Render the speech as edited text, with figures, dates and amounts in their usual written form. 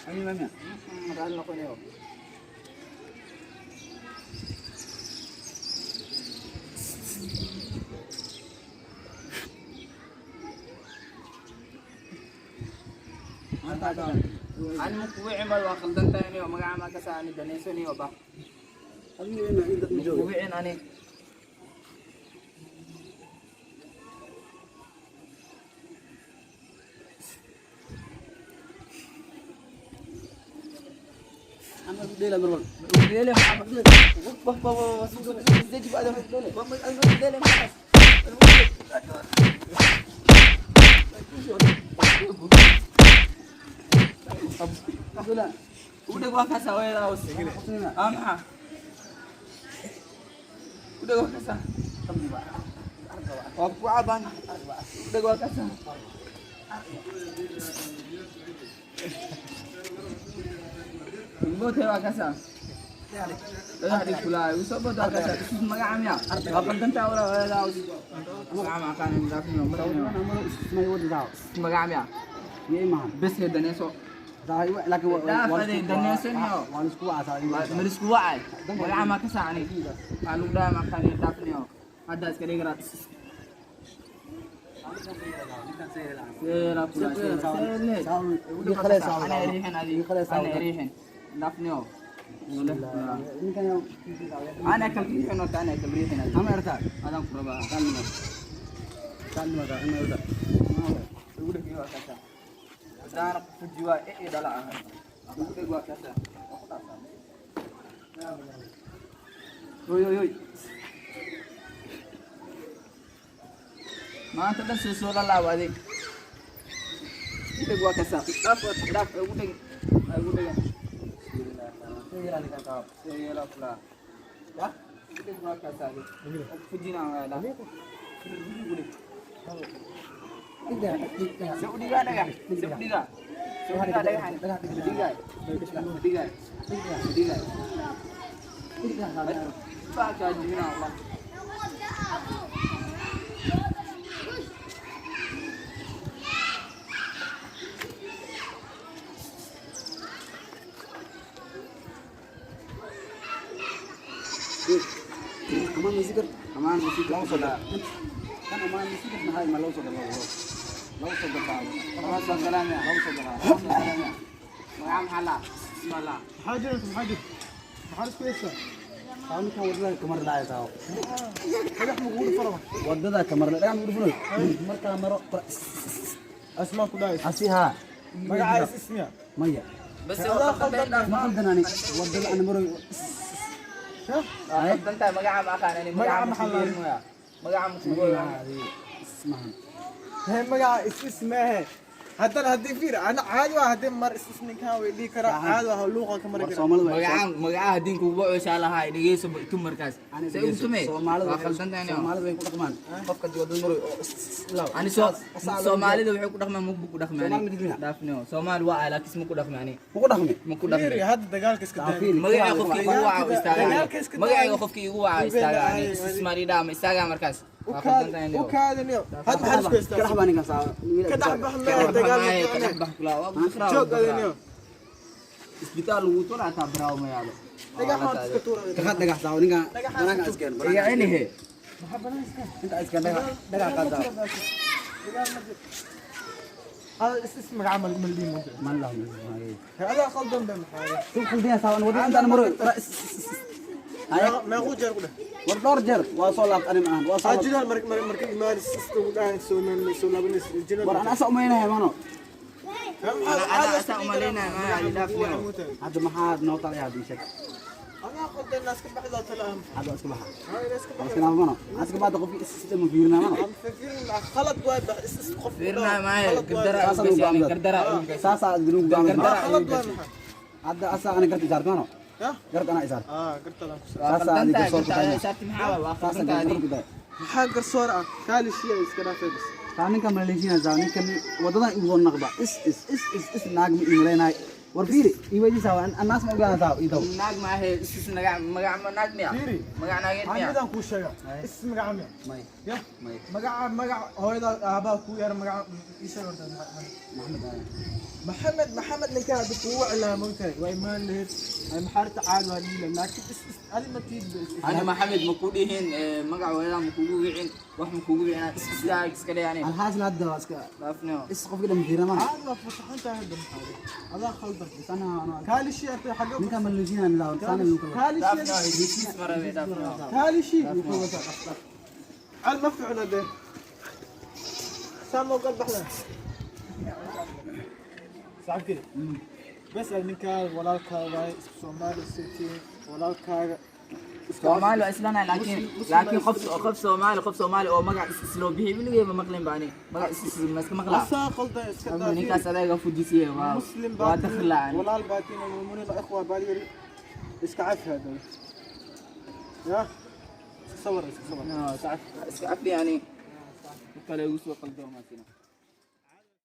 Ano naman yan? Maralo ko niyo. Ano mo kuwiin ba? Wakaldan tayo niyo. Mag-aamag ka sa Daneso niyo ba? Ano yun na indat mo Joey? Kuwiin ani. Ano dila bro? Dele maabag. Wag sige ba daw dole. Wag ano dele maabag. Dula. Udah gua kasih awal raus. Ama. Udah gua kasih. Wag ko aban. Udah gua kasih. Ibu tewa kasih. Dah hari pula. Usah bodoh kasih. Magam ya. Kapan kan tahu raus. Magam akan hendak ni. May word daw. Magam ya. Ye man. Bes he daneso. Dai laki wa. Dah pada daneso ni. Walis ku asa. Meris kuat. Magam akan sah ni. Kalau dah makan ni tak ni. Ada sekali gratis. Sela pula. Sela. Di khale saw. Ana rihan ali. Ana rihan. Dafnio. Ini kan yang Ana kalrihan atau ana kalrihan ali. ama erta. Adam proba. Kan ada ana udah. Udah gua kata. Dar pujua dalam. Udah gua kata. Oi. Mata dah susul lawa dik. Kita gua kasar. Dapat udah. Saya ni kata. Saya pula. Ya? Kita gua kasar. Puji nama dah. Tidak. Seudi ada ya? Seudi dah. Seudi ada ya? Tiga. Baca jina Allah. Aman musik law soda. Kan aman musik mahal malau soda law. Law soda tahu. Allah saudaranya. Law soda. Saudaranya. Mengam hala. Bismillah. حارس كويسة. Tahu kan wudhu kamar dah tahu. هذا احنا نقول فرما. Wudhu dah kamar dah kan wudhu. Kamar kamar. اسمع كويس. Asiha. ما عايز اسمها. Maya. بس هو خدنا Ma khaldana ni. Wudhu dah anu baru. شوف. خدنا مقام akan ini مقام maqam حلال. ya. Maqam kubur. Ismahan. هي ما اسمها. حتى هدي فير انا عادي هدي مر اسمي كان ويلي كرا عادي هلوقا كمر كرا. Maqam din ku bo inshallah hay dhige soo tu markaas. Say utume. Waa khaldanta inay. Soomaalida way ku dhaqmaan. Qofka wudhu baru. Ani Soomaalida waxay ku dhaqmaan mug ku dhaqmaan. Daafnio. Soomaali waa ala kismu ku dhaqmaan. Ku dhaqmi. Mug ku فير dhaqmaan. هذا دجال كيس كده. Magacayga qofkii igu waa istaagaa. Magacayga qofkii igu waa istaagaa. Ismaarida ma istaagaa markaas. Waa khaldanta inay. وكاد اليوم هذا حارس كويس. Kadax baan ninkan saa. كدح بحنا دجال. شوك هذا اليوم. Isbitaal lagu tolaa taa braaw ma yaalo. دجال ما تسكتور. Dagax saa ninkan. Anaka askan. Iya ini he. Inta askan dagax qada. هذا اسم عمل ملي ممكن. Man lah. هذا خلدم بمحاجة. Tu khaldina saa wudhu inta maro. ما هو جرب له. Wordorjer waa soo laabta ani maahan. Waa soo laabta. أجل مركب ما يستوي ده سونا بنس الجنة. War ana soo meeynahay mano. Ana asa umalina ma daafnio. Hadda maxaad noo talay hadii shak. أنا أخذ الناس كل واحد تلاهم. Hadda iska baxa. هاي الناس كل واحد. Iska mano. Aska baad qof system fiirna mano. عم فكرين خلط واحد بس قف. Firna ma gardara gardara. Saasa diruu خلط gaam. واحد. هذا أصلا أنا قلت إزار كانوا يا قلت أنا إزار قلت لهم qaldantahay qaldantahay saarti maxaa waa qaldantahay maxaa garsoor ah kaali shiya iska dhaafay bas ثاني كم ماليزيا ثاني كم وضعنا يقول نقبة إس ناقم إيميلنا ورفيري يبغى يسوي الناس ما يقولون ذا يدو naag ma ahe is naag miya fiiri magac naageen miya anidan ku sheega is magaca miya ماي ya ماي magaca hooyada aabaa ku yar magaca isa horta محمد ninka aad ku waclaamay way maan lehed ay maxarta caad waa dhigay laakiin is ali ma tiid ani maxamed ma ku dhihin magac weeyaan ma kugu wicin wax ma kugu wicin iska dhayaan الحاصل هذا واسكا dhaafnimo إس قف كده مدير ما caad waa fasaxanta hadda هذا خلطك بس أنا kaali shiya xagga من كم ماليزيا لا ثاني يقول kaali dhaafnimo shiya heshiis marabe dhaafnimo kaali shiya al mafcuul hada samo qad baxna صعب كده بس ninka walaalkaaga way Soomaali city walaalkaaga Soomaali waa islana laakiin qof Soomaali oo magac isloo bixi wiligay ma maqlin baani magac ma iska maqlaa asaa qalda iska ama ninkaas adaga fujisiye waa dakhlaan walaal baatina muuminiin ikhwa baaliyari iska caf hada ya صور iska cafi yani kale ugu soo qaldo ma sina